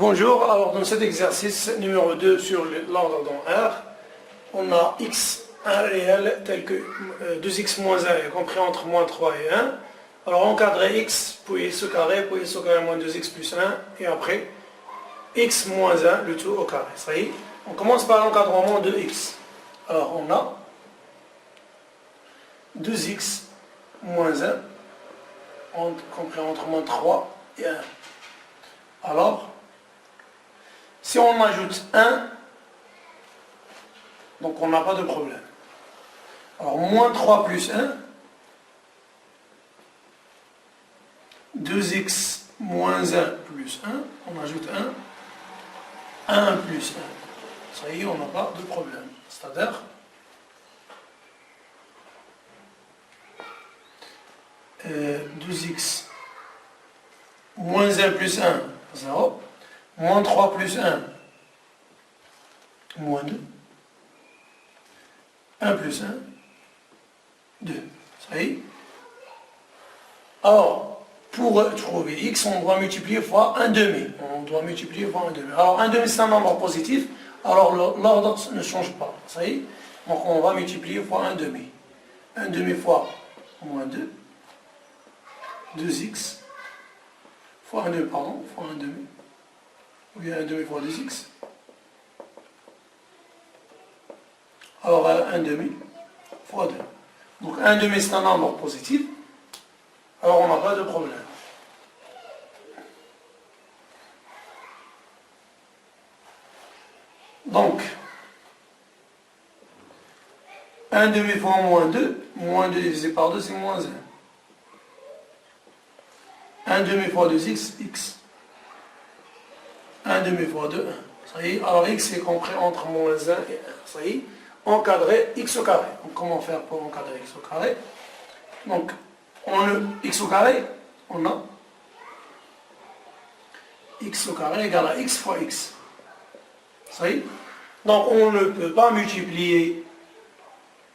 Bonjour, alors dans cet exercice numéro 2 sur l'ordre dans R, on a x, un réel tel que 2x moins 1 est compris entre moins 3 et 1. Alors encadrer x, puis x au carré moins 2x plus 1, et après x moins 1, le tout au carré. Ça y est, on commence par l'encadrement de x. Alors on a 2x moins 1, compris entre moins 3 et 1. Alors, si on ajoute 1, donc on n'a pas de problème. Alors, moins 3 plus 1, 2x moins 1 plus 1, on ajoute 1, 1 plus 1. Ça y est, on n'a pas de problème. C'est-à-dire, euh, 2x moins 1 plus 1, 0. Moins 3 plus 1, moins 2. 1 plus 1, 2. Ça y est. Alors, pour trouver x, on doit multiplier fois 1 demi. On doit multiplier fois 1 demi. Alors, 1 demi, c'est un nombre positif. Alors, l'ordre ne change pas. Ça y est. Donc, on va multiplier fois 1 demi. 1 demi fois moins 2. 2x. Fois 1 demi, pardon. Fois 1 demi. Ou bien 1 demi fois 2x. Alors 1 demi fois 2. Donc 1 demi c'est un nombre positif. Alors on n'a pas de problème. Donc 1 demi fois moins 2 divisé par 2 c'est moins 1. 1 demi fois 2x, x. 1 demi fois 2, 1. Ça y est, alors x est compris entre moins 1 et 1. Ça y est, encadrer x au carré. Donc comment faire pour encadrer x au carré? Donc, x au carré, on a x au carré égale à x fois x. Ça y est. Donc on ne peut pas multiplier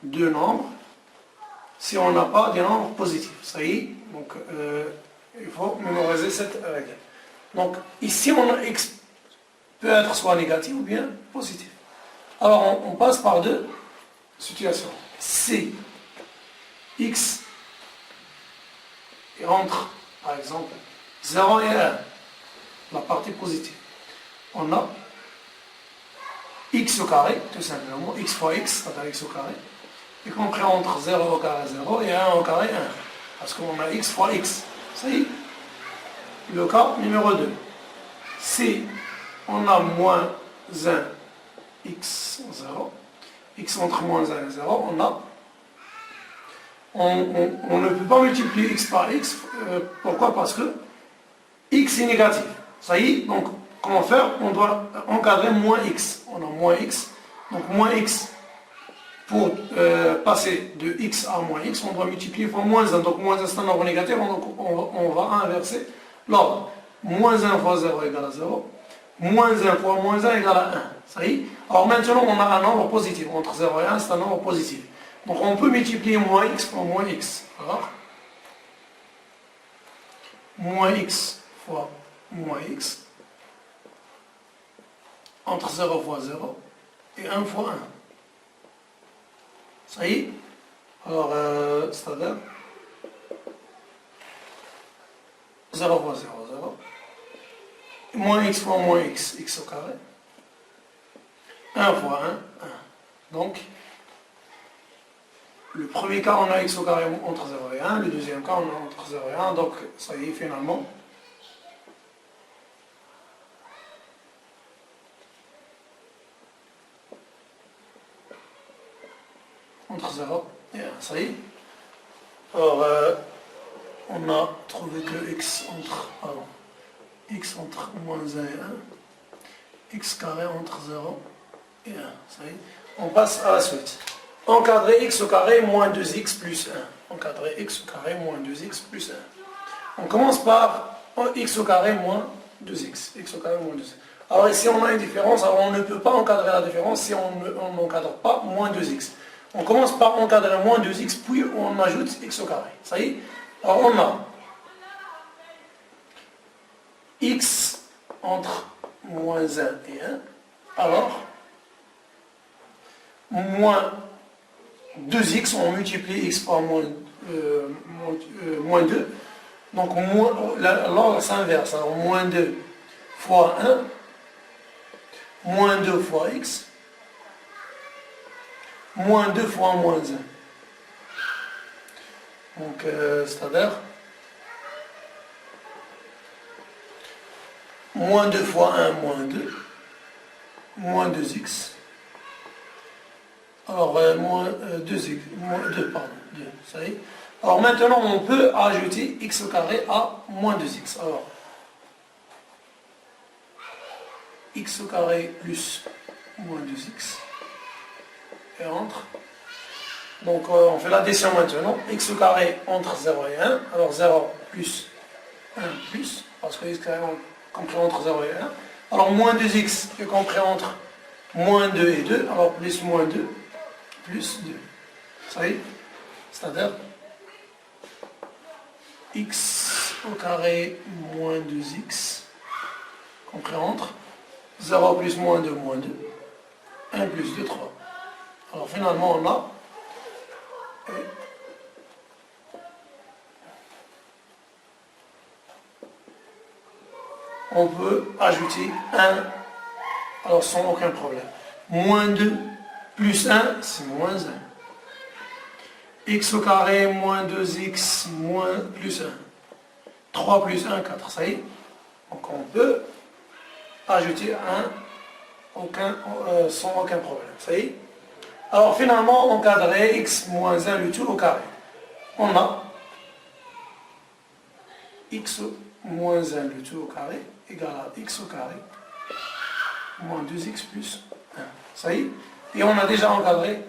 deux nombres si on n'a pas des nombres positifs. Ça y est, donc il faut mémoriser cette règle. Donc ici on a x peut être soit négatif ou bien positif. Alors on passe par deux situations. Si x est entre, par exemple, 0 et 1, la partie positive, on a x au carré, tout simplement, x fois x, c'est-à-dire x au carré, y compris entre 0 au carré 0 et 1 au carré 1. Parce qu'on a x fois x. Ça y est. Le cas numéro 2. Si on a moins 1, x 0, x entre moins 1 et 0, on ne peut pas multiplier x par x. Pourquoi? Parce que x est négatif. Ça y est, donc comment faire? On doit encadrer moins x. On a moins x. Donc moins x, pour passer de x à moins x, on doit multiplier fois moins 1. Donc moins 1 c'est un nombre négatif, donc on va inverser l'ordre. Moins 1 fois 0 égale à 0. Moins 1 fois moins 1 égale à 1. Ça y est. Alors maintenant, on a un nombre positif. Entre 0 et 1, c'est un nombre positif. Donc on peut multiplier moins x fois moins x. Alors, moins x fois moins x. Entre 0 fois 0 et 1 fois 1. Ça y est. Alors, c'est-à-dire 0 fois 0, 0. Moins x fois moins x, x au carré. 1 fois 1, 1. Donc, le premier cas, on a x au carré entre 0 et 1. Le deuxième cas, on a entre 0 et 1. Donc, ça y est, finalement. Entre 0 et 1. Ça y est. Alors, on a trouvé que x entre moins 1 et 1, x carré entre 0 et 1. Ça y est. On passe à la suite. Encadrer x au carré moins 2x plus 1. Encadrer x au carré moins 2x plus 1. On commence par x au carré moins 2x. X au carré moins 2x. Alors ici on a une différence, alors on ne peut pas encadrer la différence si on n'encadre pas moins 2x. On commence par encadrer moins 2x, puis on ajoute x au carré. Ça y est. Alors on a x entre moins 1 et 1, alors moins 2x, on multiplie x par moins 2, donc alors ça inverse, alors moins 2 fois 1, moins 2 fois x, moins 2 fois moins 1. Donc, c'est-à-dire moins 2 fois 1, moins 2, moins 2x. Alors, moins 2x, moins 2, pardon, 2, ça y est. Alors maintenant, on peut ajouter x au carré à moins 2x. Alors, x au carré plus moins 2x, et entre. Donc on fait l'addition maintenant. X au carré entre 0 et 1. Alors 0 plus 1 plus, parce que x carré est compris entre 0 et 1. Alors moins 2x est compris entre moins 2 et 2. Alors plus moins 2 plus 2. Ça y est. C'est-à-dire x au carré moins 2x compris entre 0 plus moins 2 moins 2. 1 plus 2, 3. Alors finalement on a on peut ajouter 1, alors sans aucun problème. Moins 2 plus 1, c'est moins 1. X au carré moins 2x moins plus 1. 3 plus 1, 4, ça y est. Donc on peut ajouter 1 sans aucun problème, ça y est. Alors finalement, encadrer x moins 1 le tout au carré. On a x moins 1 le tout au carré égale à x au carré moins 2x plus 1. Ça y est. Et on a déjà encadré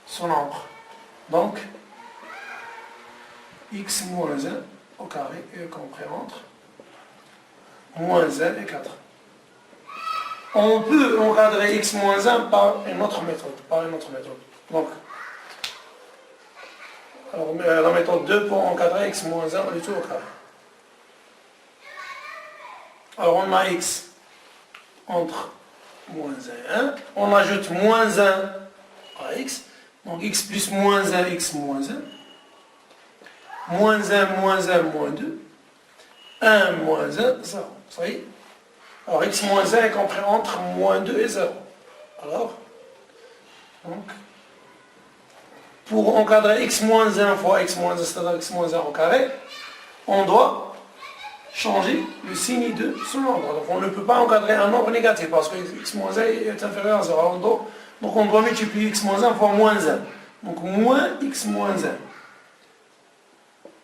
son nombre. Donc, x moins 1 au carré est compris entre moins 1 et 4. On peut encadrer x moins 1 par une autre méthode. Donc, alors, la méthode 2 pour encadrer x moins 1 du tout au carré. Alors on a x entre moins 1 et 1. On ajoute moins 1 à x. Donc x plus moins 1, x moins 1. Moins 1, moins 1, moins 2. 1, moins 1, 0. Ça y est. Alors x moins 1 est compris entre moins 2 et 0. Alors, donc, pour encadrer x moins 1 fois x moins 1, c'est-à-dire x moins 1 au carré, on doit changer le signe de ce nombre. Donc on ne peut pas encadrer un nombre négatif parce que x moins 1 est inférieur à 0. Donc on doit multiplier x moins 1 fois moins 1. Donc moins x moins 1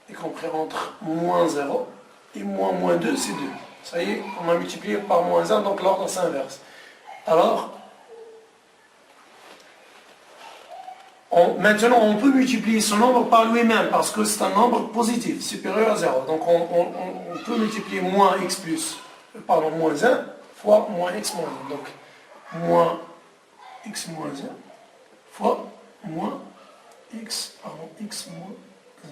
est compris entre moins 0 et moins 2, c'est 2. Ça y est, on a multiplié par moins 1, donc l'ordre s'inverse. Alors, maintenant on peut multiplier ce nombre par lui-même parce que c'est un nombre positif, supérieur à 0. Donc on peut multiplier moins x plus, moins 1 fois moins x moins 1. Donc moins x moins 1 fois moins x moins 1.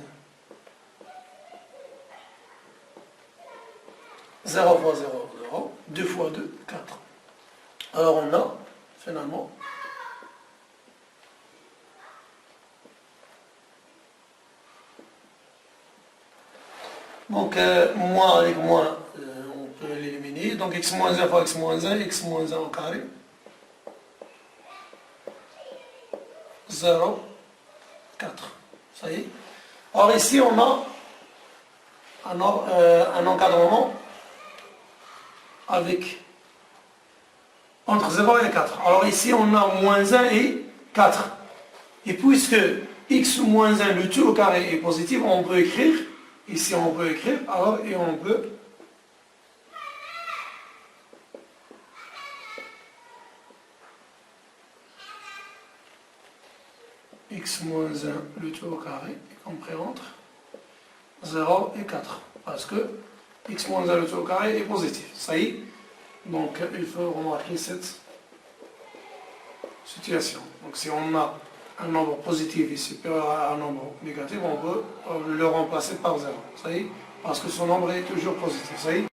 0 fois 0, 0. 2 fois 2, 4. Alors on a, finalement, donc moins avec moins, on peut l'éliminer. Donc x moins 1 fois x moins 1, x moins 1 au carré. 0, 4. Ça y est. Alors ici on a un encadrement avec entre 0 et 4. Alors ici on a moins 1 et 4. Et puisque x moins 1 le tout au carré est positif, on peut écrire, ici on peut écrire, alors et on peut x moins 1 le tout au carré est compris entre 0 et 4. Parce que x moins 1 le tout au carré est positif. Ça y est. Donc il faut remarquer cette situation. Donc si on a un nombre positif est supérieur à un nombre négatif, on peut le remplacer par 0. Ça y est. Parce que son nombre est toujours positif. Ça y est.